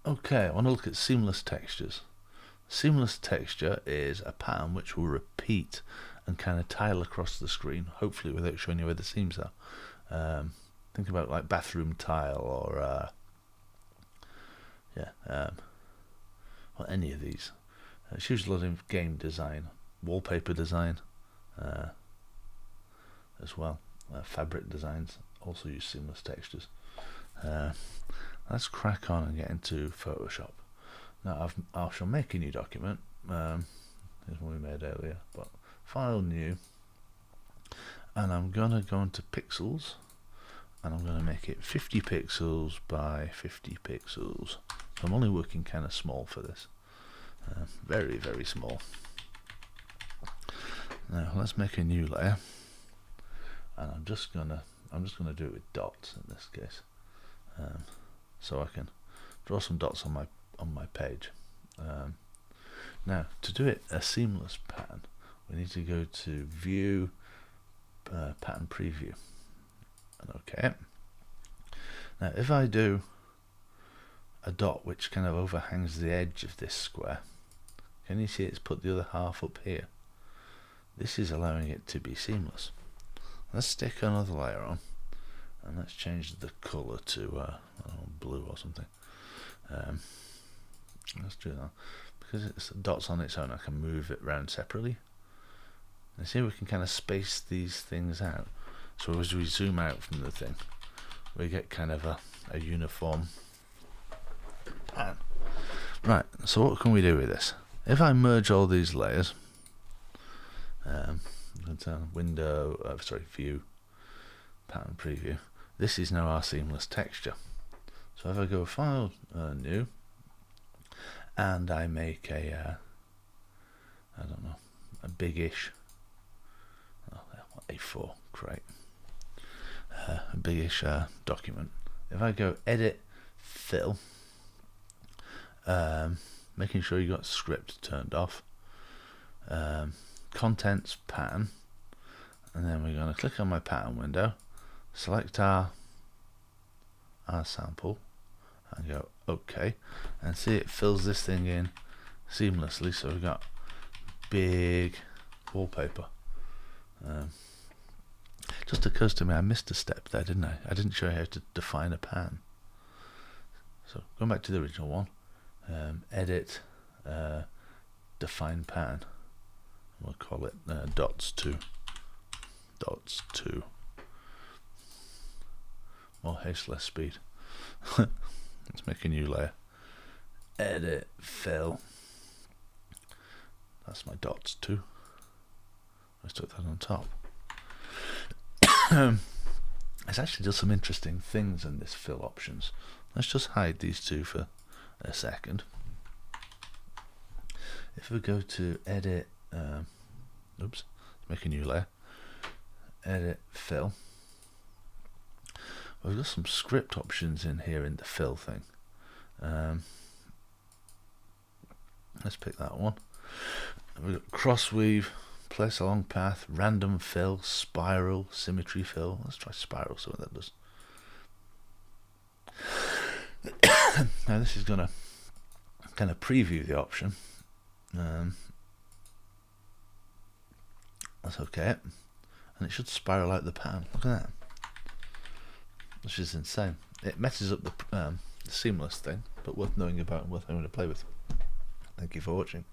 Okay, I want to look at seamless textures. Seamless texture is a pattern which will repeat and kind of tile across the screen, hopefully without showing you where the seams are. Think about like bathroom tile or well, any of these. It's used a lot in game design, wallpaper design as well. Fabric designs also use seamless textures. Let's crack on and get into Photoshop. Now I shall make a new document. Here's one we made earlier, but File, New, and I'm gonna go into Pixels, and I'm gonna make it 50 pixels by 50 pixels. So I'm only working kind of small for this, very small. Now let's make a new layer, and I'm just gonna do it with dots in this case, so I can draw some dots on my page. Now to do it a seamless pattern, we need to go to View, Pattern Preview, and OK. Now if I do a dot which kind of overhangs the edge of this square, can you see it's put the other half up here? This is allowing it to be seamless. Let's stick another layer on, and let's change the color to I don't know, blue or something. Let's do that. Because it's dots on its own, I can move it around separately. And see, we can kind of space these things out. So as we zoom out from the thing, we get kind of a uniform pattern. Right, so what can we do with this? If I merge all these layers, Window, View, Pattern Preview, this is now our seamless texture. So if I go File, New, and I make a I don't know, a big-ish, A4, great, a big-ish document. If I go Edit, Fill, making sure you got Script turned off, Contents, Pattern, and then we're going to click on my pattern window, select our sample, and go OK, and see it fills this thing in seamlessly. So we've got big wallpaper. Just occurs to me I missed a step there, didn't I? I didn't show you how to define a pattern. So going back to the original one, Edit, Define Pattern. We'll call it dots 2. More haste, less speed. Let's make a new layer. Edit, Fill. That's my dots 2. Let's put that on top. It's actually does some interesting things in this fill options. Let's just hide these two for a second. If we go to Edit, let's make a new layer. Edit, Fill. We've got some script options in here in the fill thing. Let's pick that one. We've got cross weave, place along path, random fill, spiral, symmetry fill. Let's try spiral, see what that does. Now this is going to kind of preview the option. That's okay. And it should spiral out the pattern. Look at that. Which is insane. It messes up the seamless thing, but worth knowing about and worth having to play with. Thank you for watching.